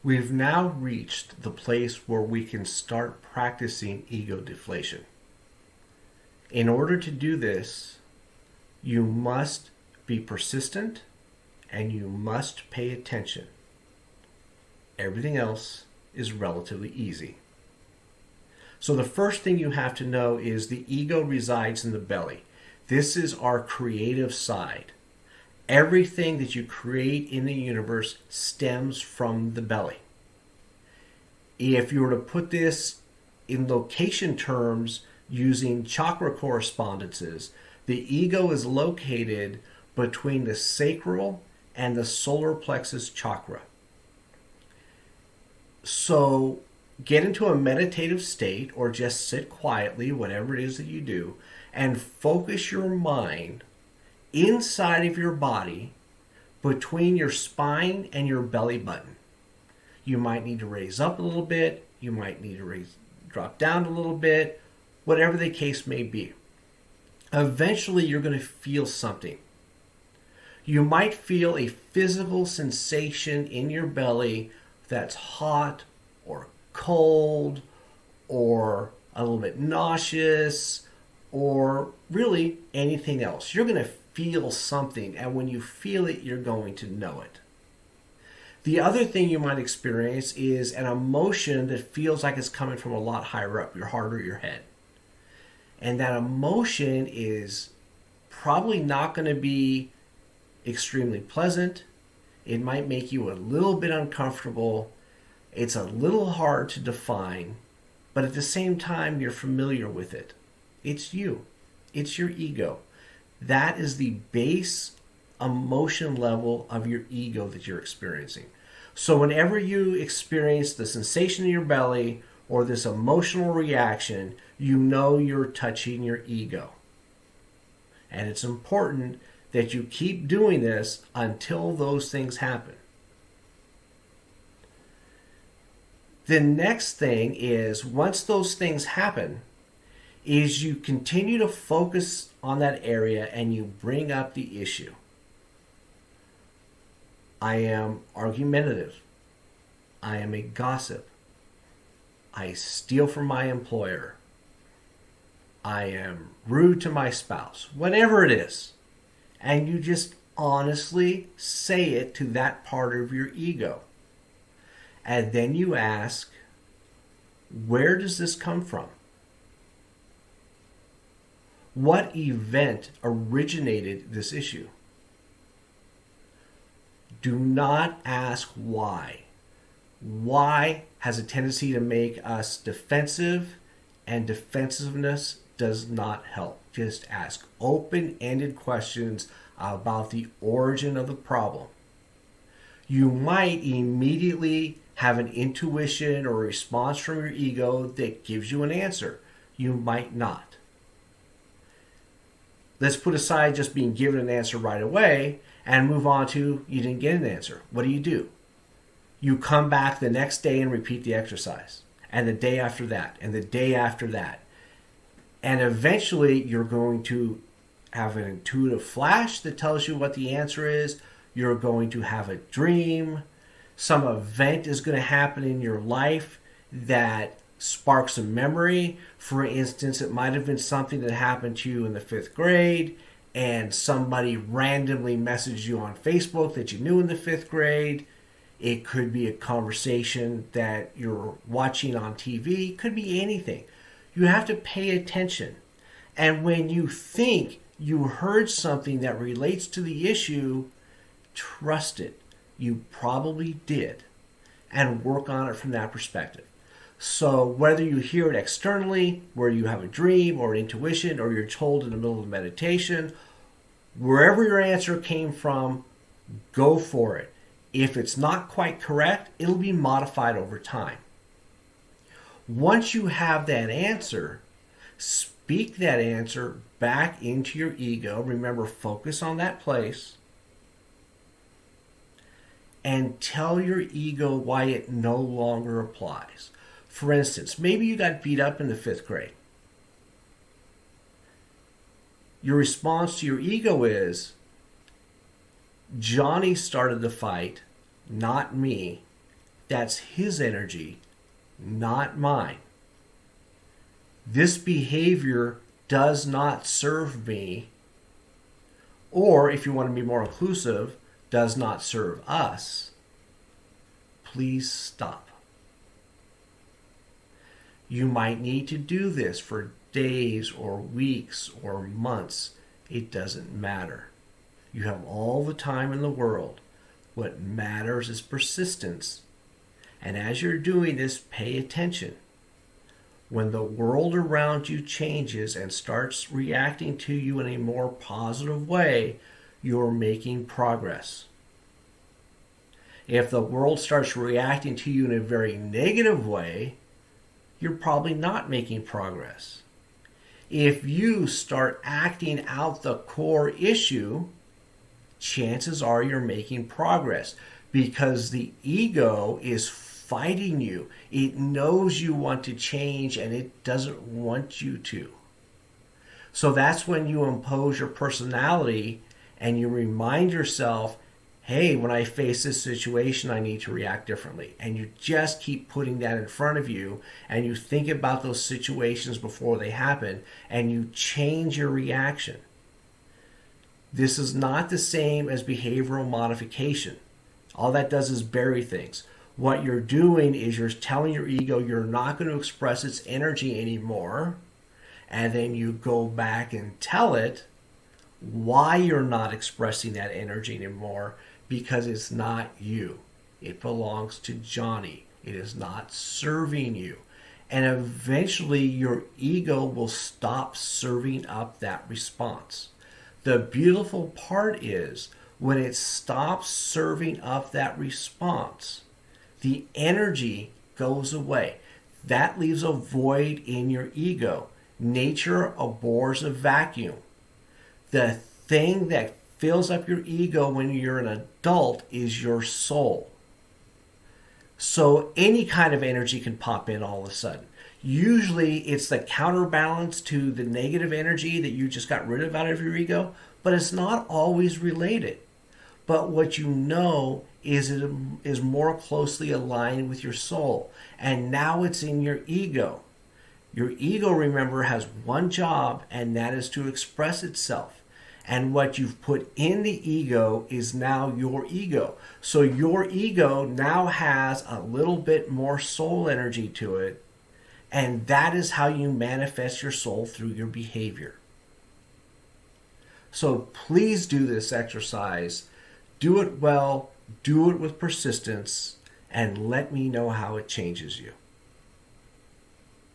We've now reached the place where we can start practicing ego deflation. In order to do this, you must be persistent and you must pay attention. Everything else is relatively easy. So the first thing you have to know is the ego resides in the belly. This is our creative side. Everything that you create in the universe stems from the belly. If you were to put this in location terms using chakra correspondences, the ego is located between the sacral and the solar plexus chakra. So get into a meditative state or just sit quietly, whatever it is that you do, and focus your mind inside of your body between your spine and your belly button. You might need to raise up a little bit, you might need to drop down a little bit, whatever the case may be. Eventually you're going to feel something. You might feel a physical sensation in your belly that's hot or cold or a little bit nauseous or really anything else. You're going to feel something, and when you feel it, you're going to know it. The other thing you might experience is an emotion that feels like it's coming from a lot higher up, your heart or your head. And that emotion is probably not going to be extremely pleasant. It might make you a little bit uncomfortable. It's a little hard to define, but at the same time, you're familiar with it. It's you. It's your ego. That is the base emotion level of your ego that you're experiencing. So whenever you experience the sensation in your belly or this emotional reaction, you know you're touching your ego. And it's important that you keep doing this until those things happen. The next thing is, once those things happen, is you continue to focus on that area and you bring up the issue. I am argumentative. I am a gossip. I steal from my employer. I am rude to my spouse. Whatever it is. And you just honestly say it to that part of your ego. And then you ask, where does this come from? What event originated this issue? Do not ask why. Why has a tendency to make us defensive, and defensiveness does not help. Just ask open-ended questions about the origin of the problem. You might immediately have an intuition or a response from your ego that gives you an answer. You might not. Let's put aside just being given an answer right away and move on to you didn't get an answer. What do? You come back the next day and repeat the exercise. And the day after that. And the day after that. And eventually you're going to have an intuitive flash that tells you what the answer is. You're going to have a dream. Some event is going to happen in your life that sparks a memory. For instance, it might have been something that happened to you in the 5th grade and somebody randomly messaged you on Facebook that you knew in the 5th grade. It could be a conversation that you're watching on TV. It could be anything. You have to pay attention. And when you think you heard something that relates to the issue, trust it. You probably did. And work on it from that perspective. So whether you hear it externally, where you have a dream or an intuition, or you're told in the middle of meditation, wherever your answer came from, go for it. If it's not quite correct, it'll be modified over time. Once you have that answer, speak that answer back into your ego. Remember, focus on that place. And tell your ego why it no longer applies. For instance, maybe you got beat up in the 5th grade. Your response to your ego is, Johnny started the fight, not me, That's his energy, not mine. This behavior does not serve me, or if you want to be more inclusive, does not serve us. Please stop. You might need to do this for days or weeks or months. It doesn't matter. You have all the time in the world. What matters is persistence. And as you're doing this, pay attention. When the world around you changes and starts reacting to you in a more positive way, you're making progress. If the world starts reacting to you in a very negative way, you're probably not making progress. If you start acting out the core issue, chances are you're making progress because the ego is fighting you. It knows you want to change and it doesn't want you to. So that's when you impose your personality and you remind yourself, hey, when I face this situation, I need to react differently. And you just keep putting that in front of you and you think about those situations before they happen and you change your reaction. This is not the same as behavioral modification. All that does is bury things. What you're doing is you're telling your ego you're not going to express its energy anymore, and then you go back and tell it why you're not expressing that energy anymore, because it's not you. It belongs to Johnny. It is not serving you. And eventually your ego will stop serving up that response. The beautiful part is when it stops serving up that response, the energy goes away. That leaves a void in your ego. Nature abhors a vacuum. The thing that fills up your ego when you're an adult is your soul. So any kind of energy can pop in all of a sudden. Usually it's the counterbalance to the negative energy that you just got rid of out of your ego, but it's not always related. But what you know is it is more closely aligned with your soul. And now it's in your ego. Your ego, remember, has one job, and that is to express itself. And what you've put in the ego is now your ego. So your ego now has a little bit more soul energy to it. And that is how you manifest your soul through your behavior. So please do this exercise. Do it well, do it with persistence, and let me know how it changes you.